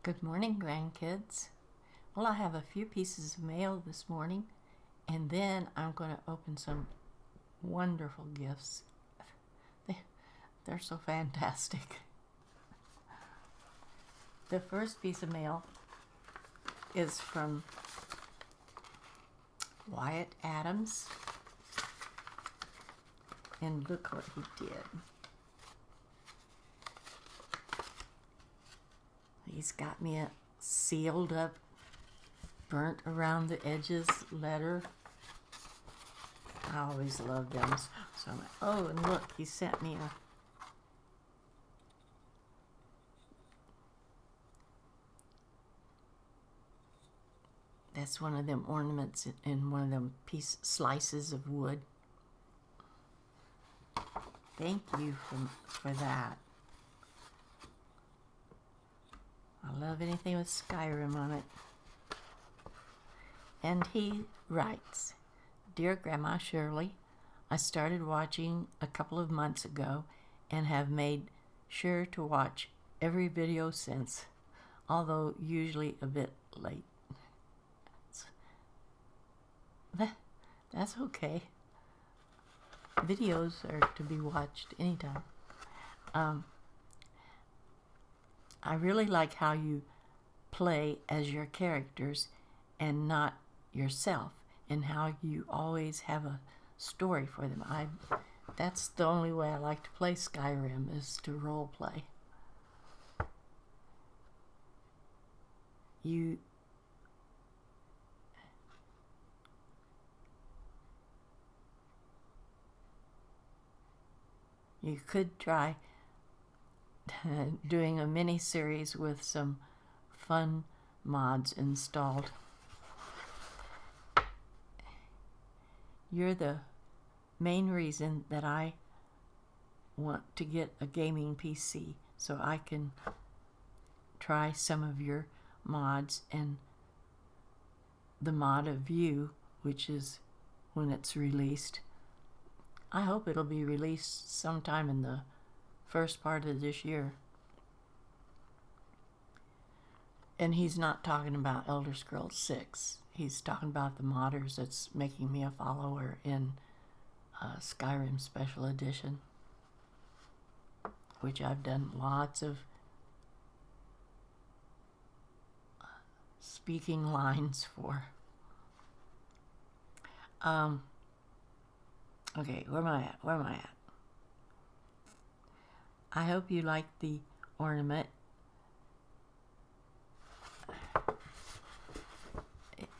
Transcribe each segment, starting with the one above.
Good morning, grandkids. Well, I have a few pieces of mail this morning, and then I'm going to open some wonderful gifts. They're so fantastic. The first piece of mail is from Wyatt Adams, and look what he did. He's got me a sealed up, burnt around the edges letter. I always love them. So I'm like, oh, and look, he sent me a that's one of them ornaments in one of them slices of wood. Thank you for that. I love anything with Skyrim on it. And he writes, Dear Grandma Shirley, I started watching a couple of months ago and have made sure to watch every video since, although usually a bit late. That's okay. Videos are to be watched anytime. I really like how you play as your characters and not yourself, and how you always have a story for them. That's the only way I like to play Skyrim, is to role play. You could try doing a mini series with some fun mods installed. You're the main reason that I want to get a gaming PC, so I can try some of your mods and the mod of View, which is when it's released. I hope it'll be released sometime in the first part of this year. And he's not talking about Elder Scrolls 6. He's talking about the modders that's making me a follower in Skyrim Special Edition, which I've done lots of speaking lines for. Okay, where am I at? I hope you like the ornament.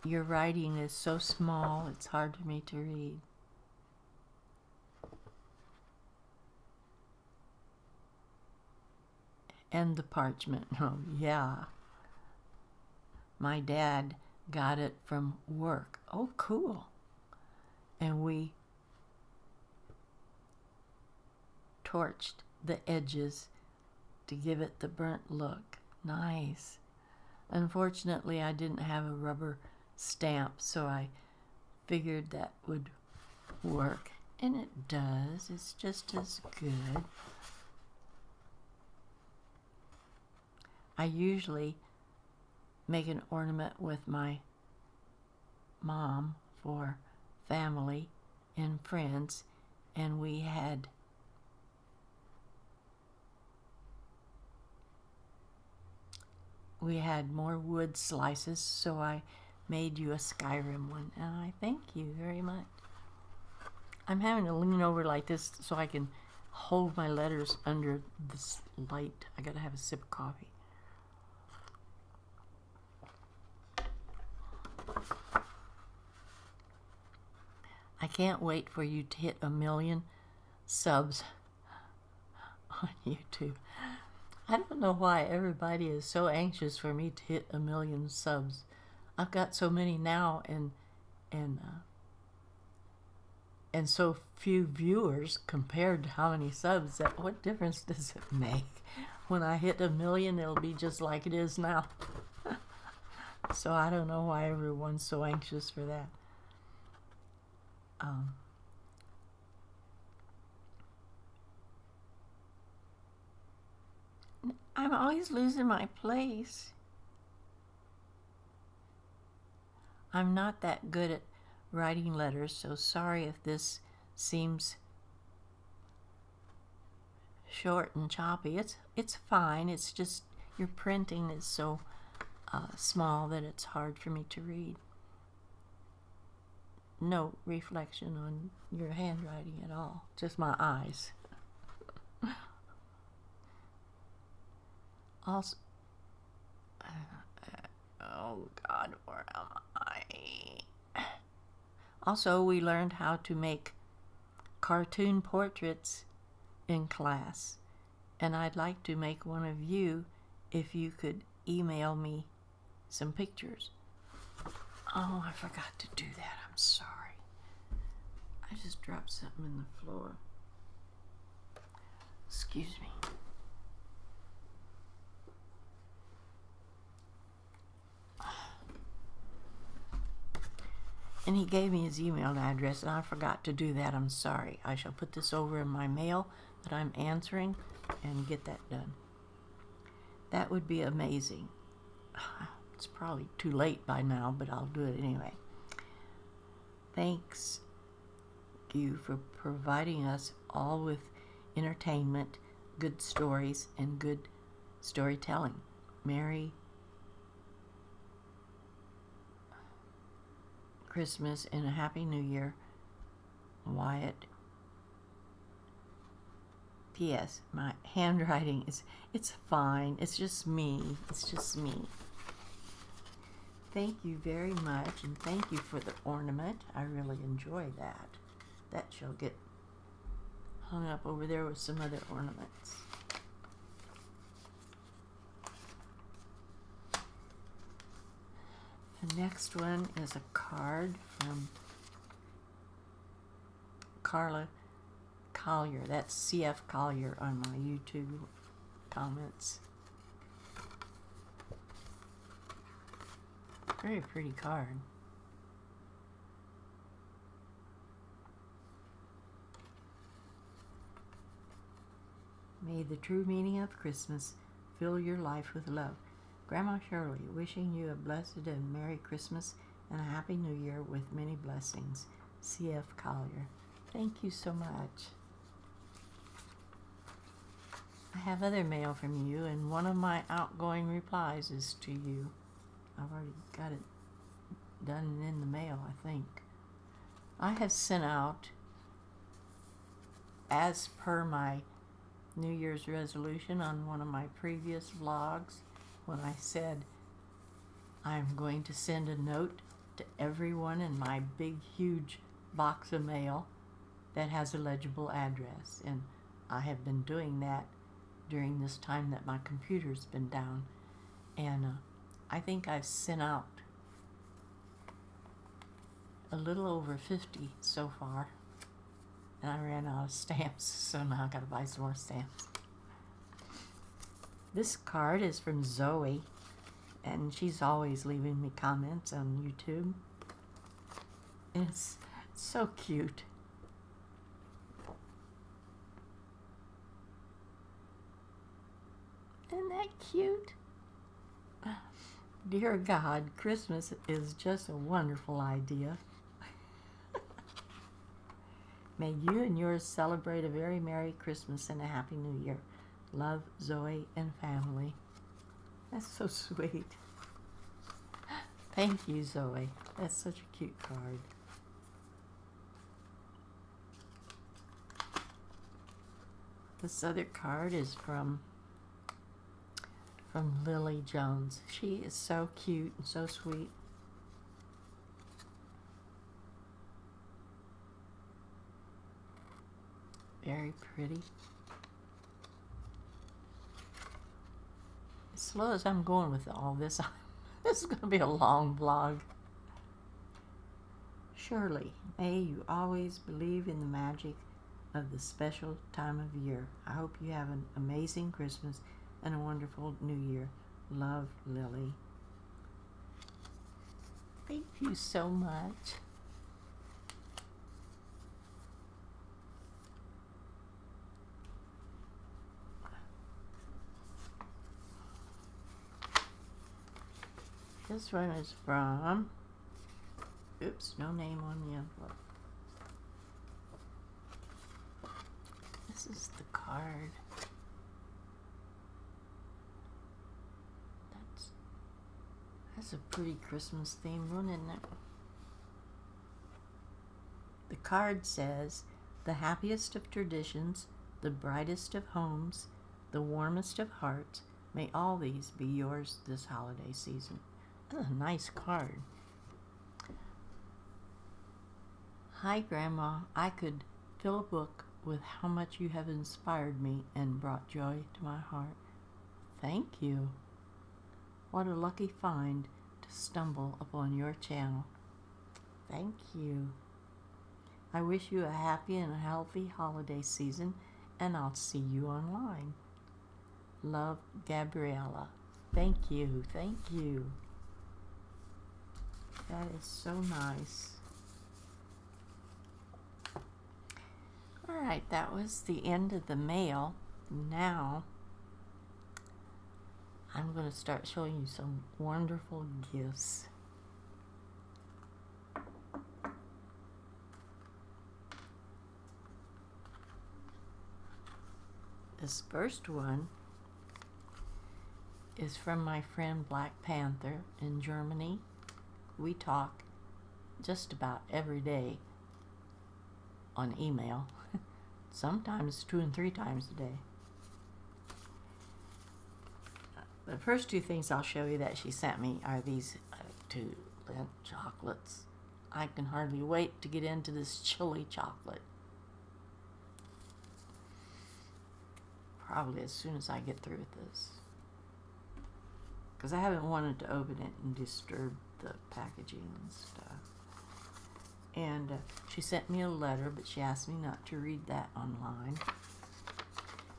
Your writing is so small, it's hard for me to read. And the parchment. Oh, yeah. My dad got it from work. Oh, cool. And we torched the edges to give it the burnt look. Nice. Unfortunately, I didn't have a rubber stamp, so I figured that would work. And it does. It's just as good. I usually make an ornament with my mom for family and friends, and we had more wood slices, so I made you a Skyrim one, and I thank you very much. I'm having to lean over like this so I can hold my letters under this light. I gotta have a sip of coffee. I can't wait for you to hit 1 million subs on YouTube. I don't know why everybody is so anxious for me to hit 1 million subs. I've got so many now, and so few viewers compared to how many subs. That what difference does it make? When I hit 1 million, it'll be just like it is now. So I don't know why everyone's so anxious for that. I'm always losing my place. I'm not that good at writing letters, so sorry if this seems short and choppy. It's fine. It's just your printing is so small that it's hard for me to read. No reflection on your handwriting at all, just my eyes. Also, oh God, where am I? Also, we learned how to make cartoon portraits in class, and I'd like to make one of you if you could email me some pictures. Oh, I forgot to do that. I'm sorry. I just dropped something in the floor. Excuse me. And he gave me his email address, and I forgot to do that. I'm sorry. I shall put this over in my mail that I'm answering and get that done. That would be amazing. It's probably too late by now, but I'll do it anyway. Thanks you for providing us all with entertainment, good stories, and good storytelling. Merry Christmas and a Happy New Year, Wyatt. P.S. My handwriting it's fine. It's just me. It's just me. Thank you very much, and thank you for the ornament. I really enjoy that. That shall get hung up over there with some other ornaments. The next one is a card from Carla Collier. That's CF Collier on my YouTube comments. Very pretty card. May the true meaning of Christmas fill your life with love. Grandma Shirley, wishing you a blessed and Merry Christmas and a Happy New Year with many blessings. CF Collier. Thank you so much. I have other mail from you, and one of my outgoing replies is to you. I've already got it done in the mail, I think. I have sent out, as per my New Year's resolution on one of my previous vlogs, when I said I'm going to send a note to everyone in my big, huge box of mail that has a legible address. And I have been doing that during this time that my computer's been down. And I think I've sent out a little over 50 so far. And I ran out of stamps, so now I gotta buy some more stamps. This card is from Zoe, and she's always leaving me comments on YouTube. It's so cute. Isn't that cute? Dear God, Christmas is just a wonderful idea. May you and yours celebrate a very Merry Christmas and a Happy New Year. Love, Zoe and family. That's so sweet. Thank you, Zoe. That's such a cute card. This other card is from Lily Jones. She is so cute and so sweet. Very pretty. As slow as I'm going with all this, this is going to be a long vlog. Shirley, may you always believe in the magic of the special time of year. I hope you have an amazing Christmas and a wonderful New Year. Love, Lily. Thank you so much. This one is from Oops, no name on the envelope. This is the card. That's a pretty Christmas themed one, isn't it? The card says, "The happiest of traditions, the brightest of homes, the warmest of hearts, may all these be yours this holiday season." That's a nice card. Hi, Grandma. I could fill a book with how much you have inspired me and brought joy to my heart. Thank you. What a lucky find to stumble upon your channel. Thank you. I wish you a happy and a healthy holiday season, and I'll see you online. Love, Gabriella. Thank you. Thank you. That is so nice. All right, that was the end of the mail. Now, I'm going to start showing you some wonderful gifts. This first one is from my friend Black Panther in Germany. We talk just about every day on email, sometimes 2 and 3 times a day. The first 2 things I'll show you that she sent me are these 2 Lindt chocolates. I can hardly wait to get into this chili chocolate. Probably as soon as I get through with this, because I haven't wanted to open it and disturb the packaging and stuff. And she sent me a letter, but she asked me not to read that online.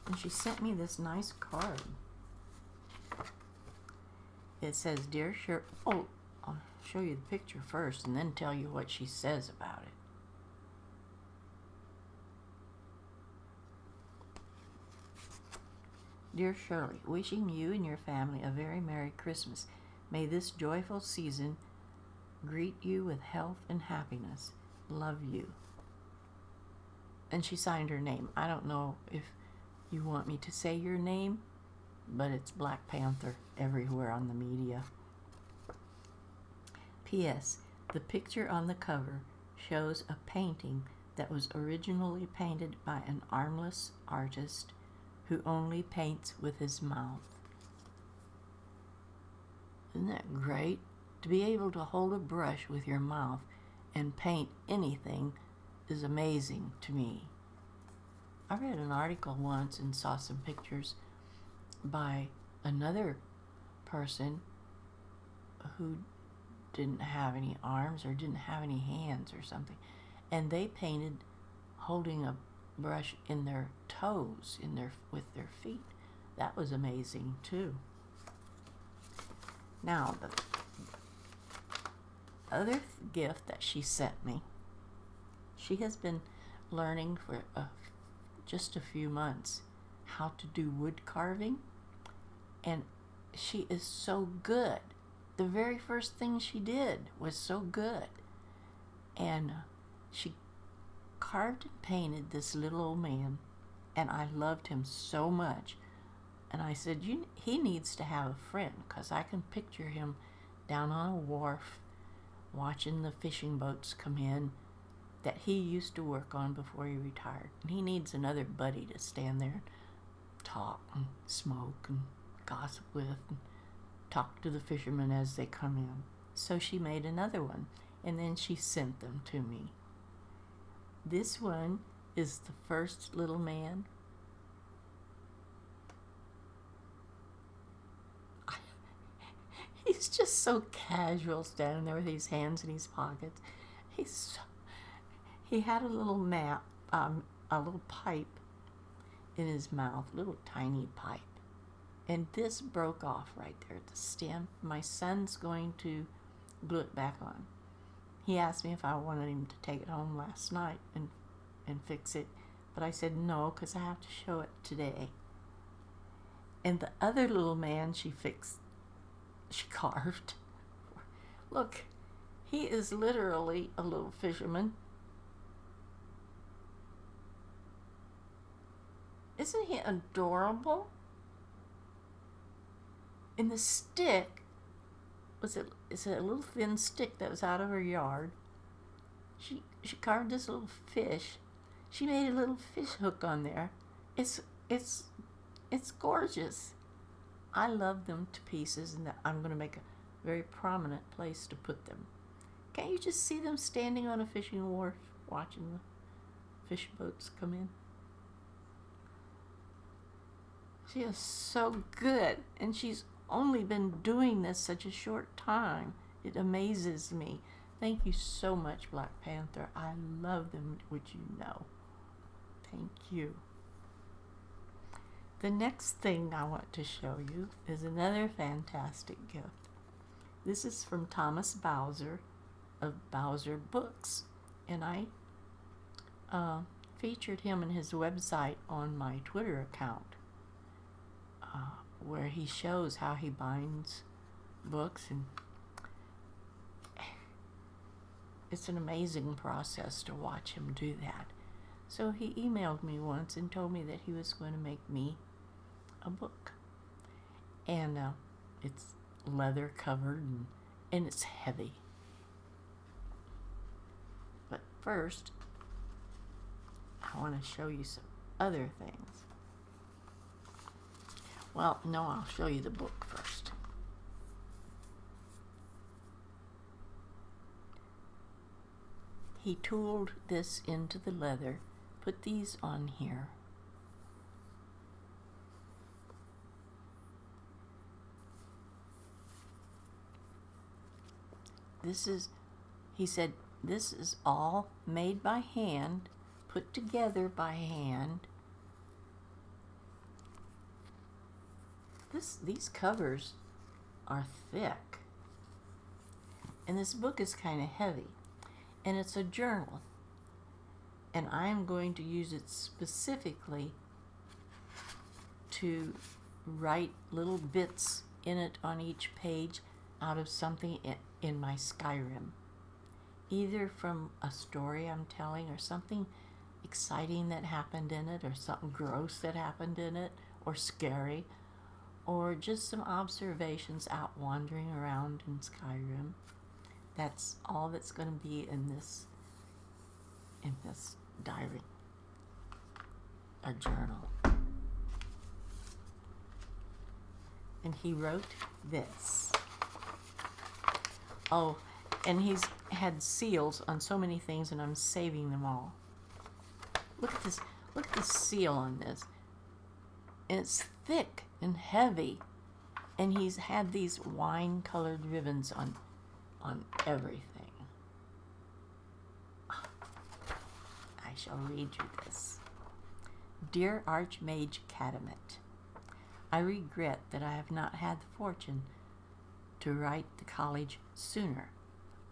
And she sent me this nice card. It says, "Dear Shirley," oh, I'll show you the picture first and then tell you what she says about it. "Dear Shirley, wishing you and your family a very Merry Christmas. May this joyful season greet you with health and happiness. Love you." And she signed her name. I don't know if you want me to say your name, but it's Black Panther everywhere on the media. P.S. The picture on the cover shows a painting that was originally painted by an armless artist who only paints with his mouth. Isn't that great? To be able to hold a brush with your mouth and paint anything is amazing to me. I read an article once and saw some pictures by another person who didn't have any arms or didn't have any hands or something, and they painted holding a brush in their toes, with their feet. That was amazing too. Now, the other gift that she sent me, she has been learning for just a few months how to do wood carving, and she is so good. The very first thing she did was so good, and she carved and painted this little old man, and I loved him so much. And I said, he needs to have a friend, because I can picture him down on a wharf watching the fishing boats come in that he used to work on before he retired. And he needs another buddy to stand there and talk and smoke and gossip with and talk to the fishermen as they come in. So she made another one, and then she sent them to me. This one is the first little man. He's just so casual, standing there with his hands in his pockets. He had a little map, a little pipe in his mouth, little tiny pipe. And this broke off right there at the stem. My son's going to glue it back on. He asked me if I wanted him to take it home last night and fix it, but I said no, because I have to show it today. And the other little man she carved. Look, He is literally a little fisherman. Isn't he adorable? And the stick is a little thin stick that was out of her yard. She carved this little fish. She made a little fish hook on there. It's gorgeous. I love them to pieces, and I'm going to make a very prominent place to put them. Can't you just see them standing on a fishing wharf watching the fish boats come in? She is so good, and she's only been doing this such a short time. It amazes me. Thank you so much, Black Panther. I love them, which you know. Thank you. The next thing I want to show you is another fantastic gift. This is from Thomas Bowser of Bowser Books, and I featured him in his website on my Twitter account, where he shows how he binds books, and it's an amazing process to watch him do that. So he emailed me once and told me that he was going to make me a book, and it's leather covered, and it's heavy. But first, I want to show you some other things. Well, no, I'll show you the book first. He tooled this into the leather, put these on here. He said, this is all made by hand, put together by hand. These covers are thick, and this book is kind of heavy, and it's a journal, and I am going to use it specifically to write little bits in it on each page out of something in my Skyrim, either from a story I'm telling, or something exciting that happened in it, or something gross that happened in it, or scary, or just some observations out wandering around in Skyrim. That's all that's going to be in this diary, a journal. And he wrote this. Oh, and he's had seals on so many things, and I'm saving them all. Look at this. Look at the seal on this. And it's thick and heavy, and he's had these wine-colored ribbons on everything. I shall read you this. Dear Archmage Catamet, I regret that I have not had the fortune to write the college sooner.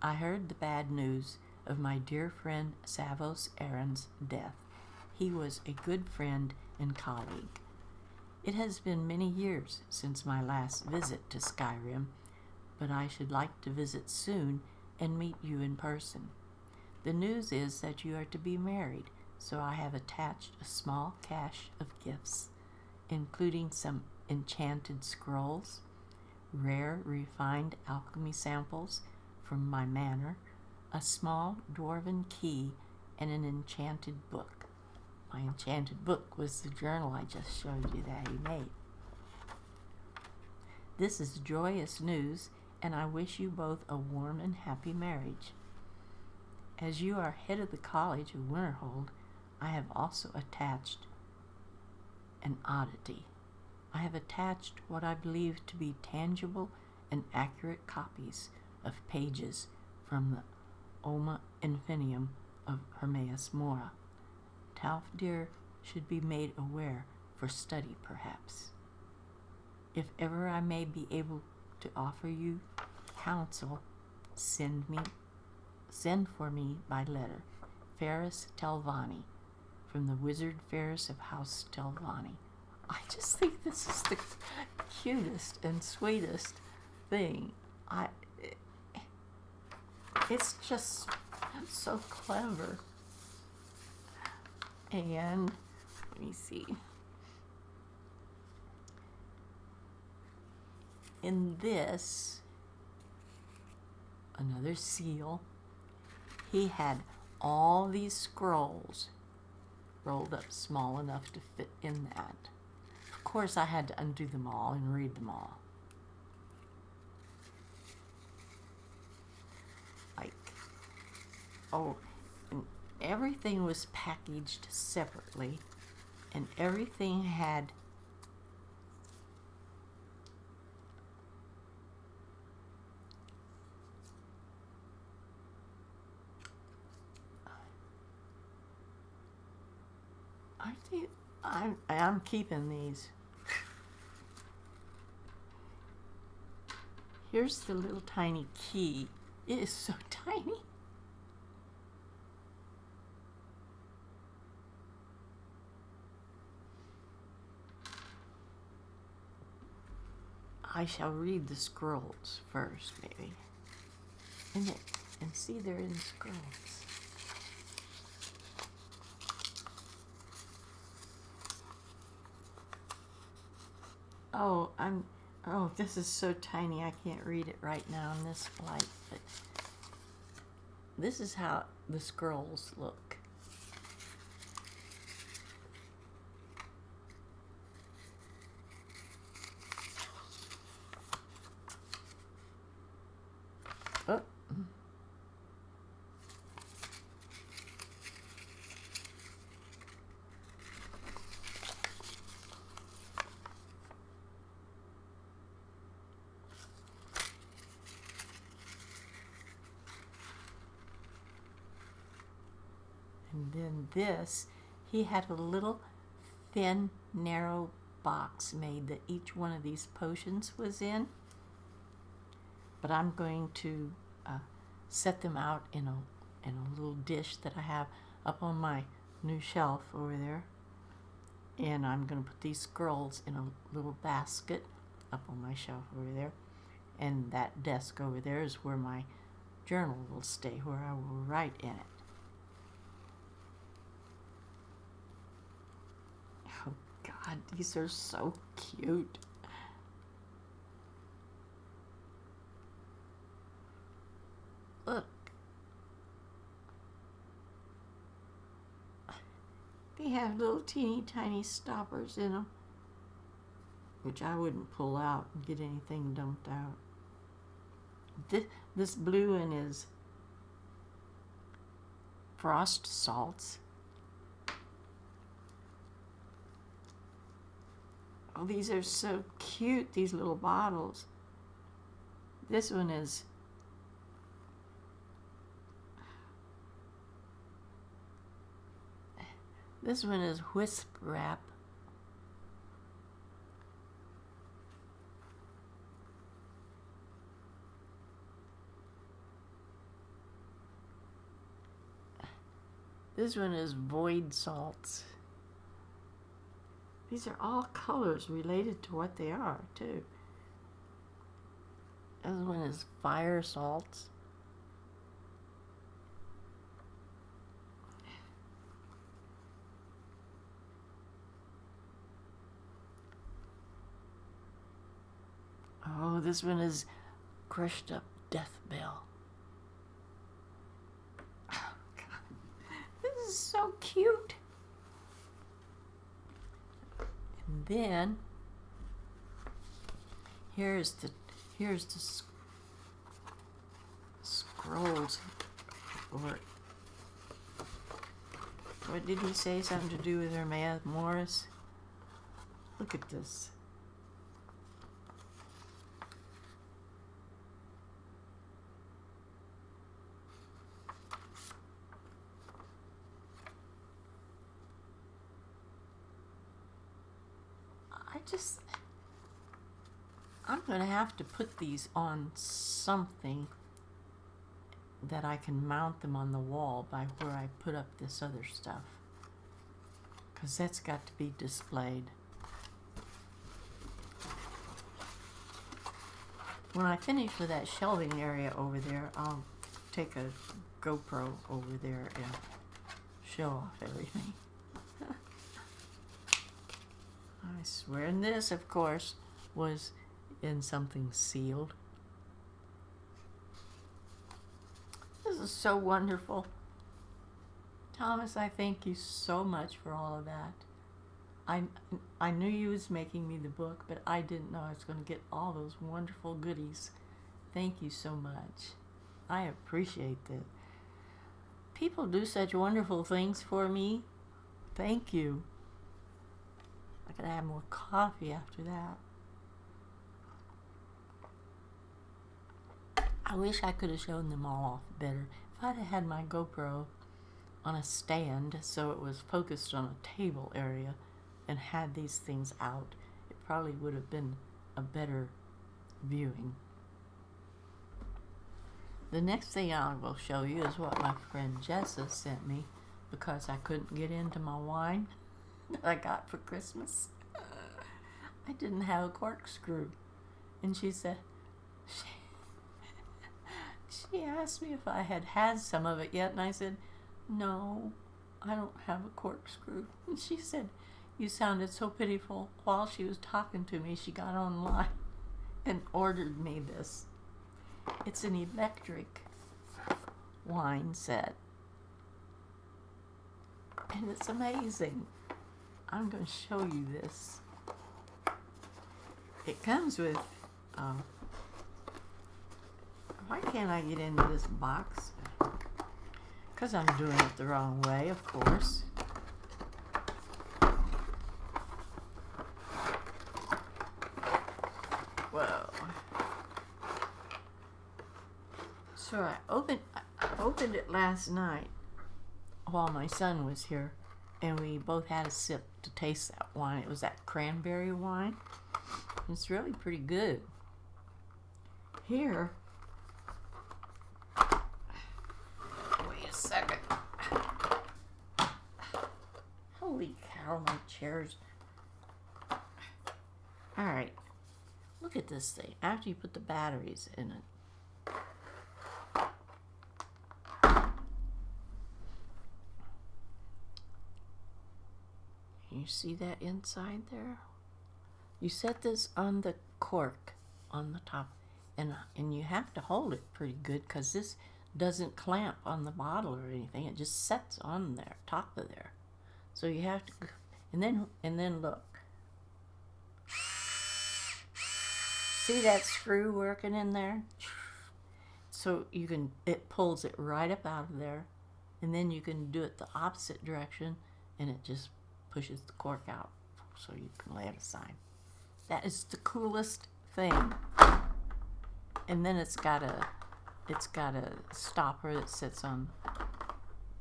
I heard the bad news of my dear friend Savos Aaron's death. He was a good friend and colleague. It has been many years since my last visit to Skyrim, but I should like to visit soon and meet you in person. The news is that you are to be married, so I have attached a small cache of gifts, including some enchanted scrolls, rare refined alchemy samples from my manor, a small dwarven key, and an enchanted book. My enchanted book was the journal I just showed you that he made. This is joyous news, and I wish you both a warm and happy marriage. As you are head of the College of Winterhold, I have also attached an oddity. I have attached what I believe to be tangible and accurate copies of pages from the Oma Infinium of Hermaeus Mora. Talfdir should be made aware for study, perhaps. If ever I may be able to offer you counsel, send for me by letter. Ferris Telvanni, from the Wizard Ferris of House Telvanni. I just think this is the cutest and sweetest thing. It's just so clever. And let me see. In this, another seal, he had all these scrolls rolled up small enough to fit in that. Of course, I had to undo them all and read them all. Like, oh, and everything was packaged separately, and everything had I'm keeping these. Here's the little tiny key. It is so tiny. I shall read the scrolls first, maybe. And see, they're in scrolls. Oh, this is so tiny I can't read it right now in this flight, but this is how the scrolls look. Oh. And then this, he had a little thin, narrow box made that each one of these potions was in. But I'm going to set them out in a little dish that I have up on my new shelf over there. And I'm going to put these scrolls in a little basket up on my shelf over there. And that desk over there is where my journal will stay, where I will write in it. Oh God, these are so cute. Look. They have little teeny tiny stoppers in them, which I wouldn't pull out and get anything dumped out. This blue one is frost salts. Oh, these are so cute, these little bottles. This one is Wisp Wrap. This one is Void Salts. These are all colors related to what they are, too. This one is Fire Salts. Oh, this one is Crushed Up Death Bell. Oh, God. This is so cute. And then here's the scrolls, or what did he say? Something to do with her Morris? Look at this. I'm going to have to put these on something that I can mount them on the wall by where I put up this other stuff, because that's got to be displayed. When I finish with that shelving area over there, I'll take a GoPro over there and show off everything. I swear. And this, of course, was in something sealed. This is so wonderful. Thomas, I thank you so much for all of that. I knew you was making me the book, but I didn't know I was going to get all those wonderful goodies. Thank you so much. I appreciate that. People do such wonderful things for me. Thank you. I could have more coffee after that. I wish I could have shown them all off better. If I'd have had my GoPro on a stand so it was focused on a table area and had these things out, it probably would have been a better viewing. The next thing I will show you is what my friend Jessa sent me because I couldn't get into my wine that I got for Christmas. I didn't have a corkscrew. And she said, she asked me if I had some of it yet, and I said, no, I don't have a corkscrew. And she said, you sounded so pitiful. While she was talking to me, she got online and ordered me this. It's an electric wine set. And it's amazing. I'm going to show you this. It comes with, why can't I get into this box? Because I'm doing it the wrong way, of course. Whoa. So I opened it last night while my son was here, and we both had a sip to taste that wine. It was that cranberry wine. It's really pretty good. Here, wait a second. Holy cow, my chairs. All right, look at this thing. After you put the batteries in it, you see that inside there? You set this on the cork on the top, and you have to hold it pretty good because this doesn't clamp on the bottle or anything. It just sets on there, top of there. So you have to, and then look. See that screw working in there? So it pulls it right up out of there, and then you can do it the opposite direction, and it just pushes the cork out so you can lay it aside. That is the coolest thing. And then it's got a stopper that sits on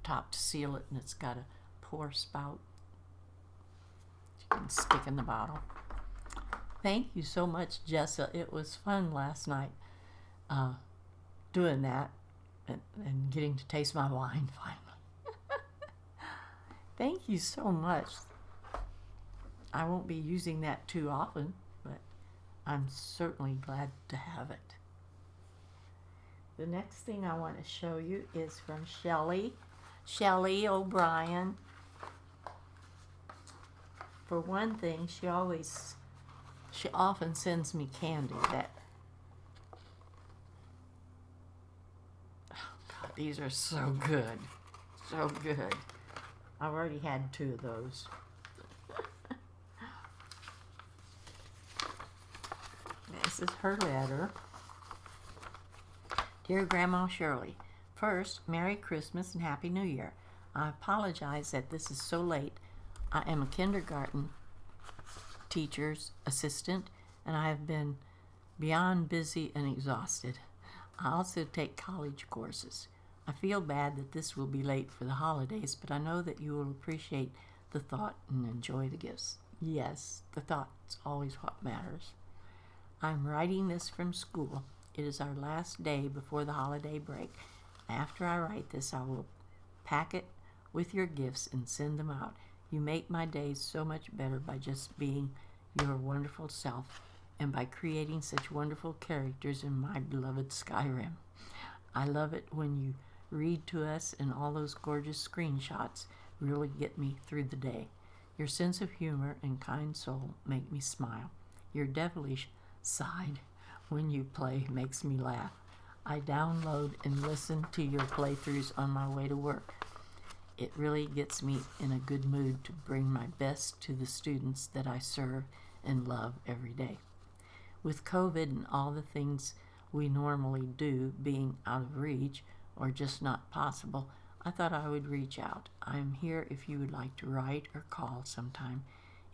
top to seal it, and it's got a pour spout you can stick in the bottle. Thank you so much, Jessa. It was fun last night doing that and getting to taste my wine finally. Thank you so much. I won't be using that too often, but I'm certainly glad to have it. The next thing I want to show you is from Shelley O'Brien. For one thing, she often sends me candy that, oh God, these are so good, so good. I've already had 2 of those. This is her letter. Dear Grandma Shirley, first, Merry Christmas and Happy New Year. I apologize that this is so late. I am a kindergarten teacher's assistant, and I have been beyond busy and exhausted. I also take college courses. I feel bad that this will be late for the holidays, but I know that you will appreciate the thought and enjoy the gifts. Yes, the thought's always what matters. I'm writing this from school. It is our last day before the holiday break. After I write this, I will pack it with your gifts and send them out. You make my days so much better by just being your wonderful self and by creating such wonderful characters in my beloved Skyrim. I love it when you read to us, and all those gorgeous screenshots really get me through the day. Your sense of humor and kind soul make me smile. Your devilish side when you play makes me laugh. I download and listen to your playthroughs on my way to work. It really gets me in a good mood to bring my best to the students that I serve and love every day. With COVID and all the things we normally do being out of reach or just not possible, I thought I would reach out. I am here if you would like to write or call sometime.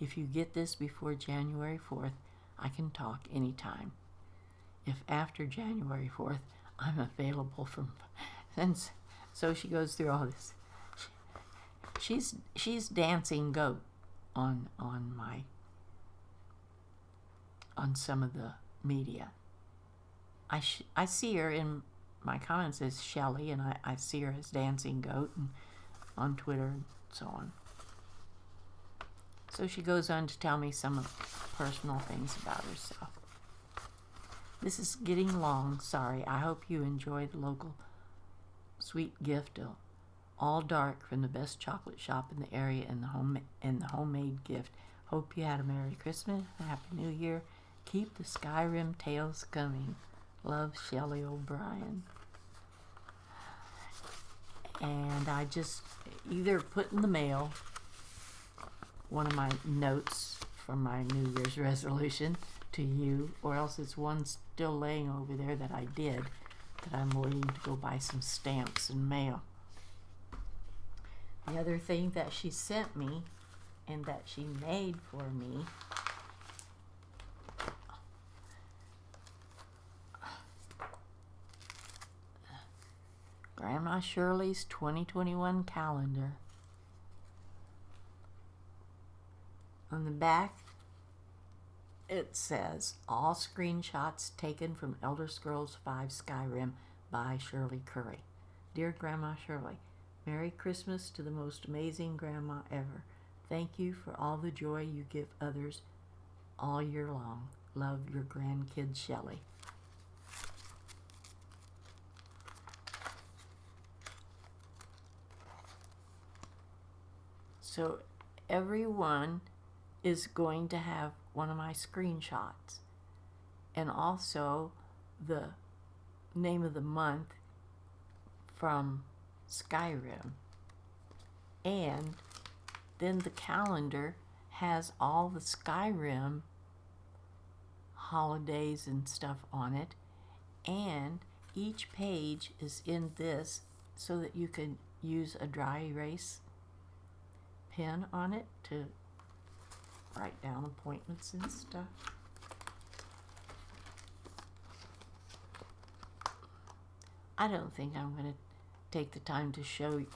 If you get this before January 4th, I can talk anytime. If after January 4th, I'm available from... And so she goes through all this. She's dancing goat on some of the media. I see her in my comments as Shelley, and I see her as Dancing Goat and on Twitter and so on. So she goes on to tell me some of the personal things about herself. This is getting long, sorry. I hope you enjoy the local sweet gift of all dark from the best chocolate shop in the area and the homemade gift. Hope you had a Merry Christmas, Happy New Year. Keep the Skyrim tales coming. Love, Shelley O'Brien. And I just either put in the mail one of my notes from my New Year's resolution to you, or else it's one still laying over there that I did, that I'm waiting to go buy some stamps and mail. The other thing that she sent me and that she made for me Grandma Shirley's 2021 calendar. On the back, it says, all screenshots taken from Elder Scrolls V Skyrim by Shirley Curry. Dear Grandma Shirley, Merry Christmas to the most amazing grandma ever. Thank you for all the joy you give others all year long. Love, your grandkid Shelley. So everyone is going to have one of my screenshots, and also the name of the month from Skyrim. And then the calendar has all the Skyrim holidays and stuff on it, and each page is in this so that you can use a dry erase pen on it to write down appointments and stuff. I don't think I'm going to take the time to show you.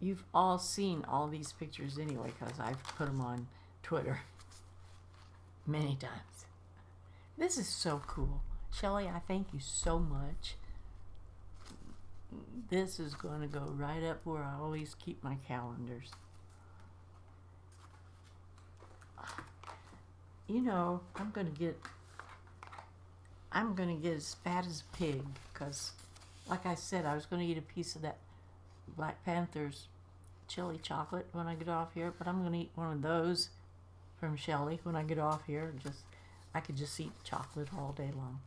You've all seen all these pictures anyway, because I've put them on Twitter many times. This is so cool. Shelley, I thank you so much. This is going to go right up where I always keep my calendars. You know, I'm gonna get as fat as a pig, because like I said, I was gonna eat a piece of that Black Panther's chili chocolate when I get off here, but I'm gonna eat one of those from Shelley when I get off here. I could just eat chocolate all day long.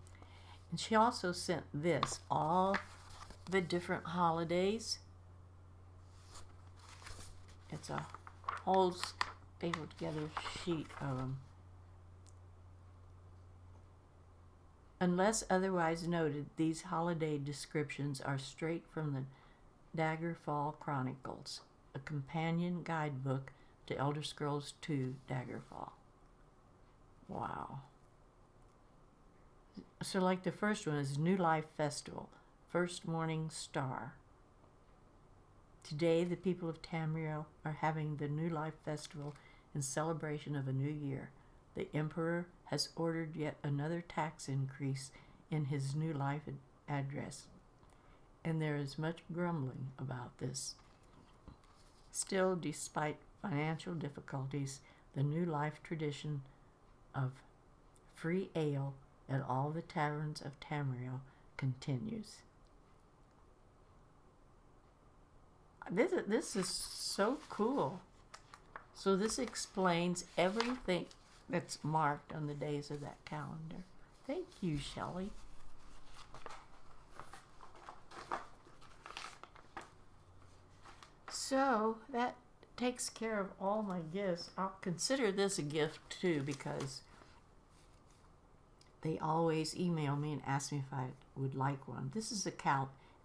And she also sent this, all the different holidays. It's a whole stapled together sheet of them. Unless otherwise noted, these holiday descriptions are straight from the Daggerfall Chronicles, a companion guidebook to Elder Scrolls II Daggerfall. Wow. So like the first one is New Life Festival, First Morning Star. Today, the people of Tamriel are having the New Life Festival in celebration of a new year. The Emperor has ordered yet another tax increase in his New Life address, and there is much grumbling about this. Still, despite financial difficulties, the New Life tradition of free ale at all the taverns of Tamriel continues. This is so cool. So this explains everything that's marked on the days of that calendar. Thank you, Shelley. So that takes care of all my gifts. I'll consider this a gift too, because they always email me and ask me if I would like one. This is a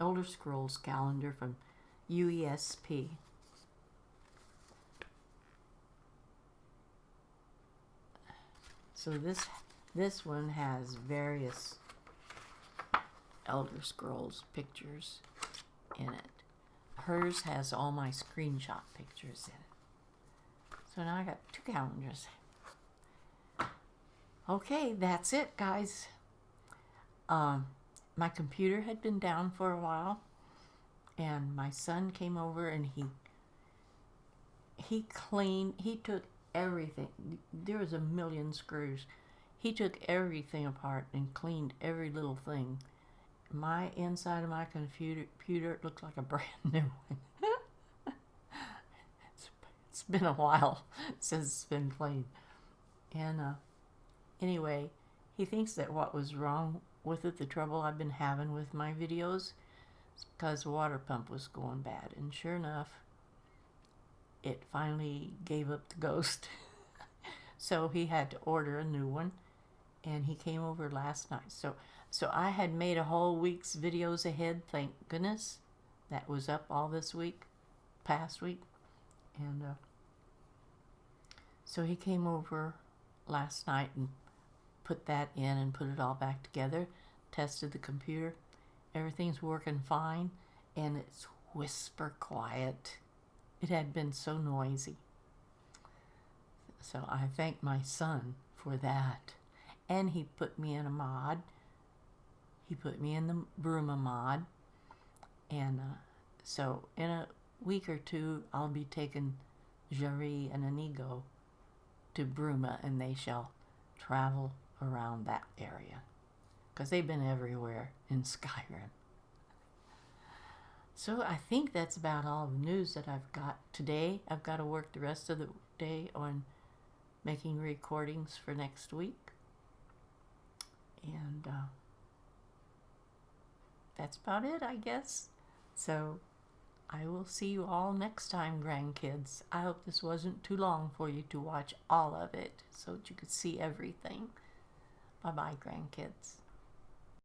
Elder Scrolls calendar from UESP. So this one has various Elder Scrolls pictures in it. Hers has all my screenshot pictures in it. So now I got 2 calendars. Okay, that's it, guys. My computer had been down for a while, and my son came over and he took everything. There was a million screws. He took everything apart and cleaned every little thing. My inside of my computer looks like a brand new one. It's been a while since it's been cleaned. And anyway, he thinks that what was wrong with it, the trouble I've been having with my videos, is because the water pump was going bad. And sure enough, it finally gave up the ghost. So he had to order a new one, and he came over last night. So I had made a whole week's videos ahead, thank goodness. That was up all this week, past week. And so he came over last night and put that in and put it all back together, tested the computer. Everything's working fine, and it's whisper quiet. It had been so noisy. So I thank my son for that. And he put me in a mod. He put me in the Bruma mod. And so in a week or two, I'll be taking Jerry and Inigo to Bruma, and they shall travel around that area, because they've been everywhere in Skyrim. So I think that's about all the news that I've got today. I've got to work the rest of the day on making recordings for next week. And that's about it, I guess. So I will see you all next time, grandkids. I hope this wasn't too long for you to watch all of it so that you could see everything. Bye-bye, grandkids.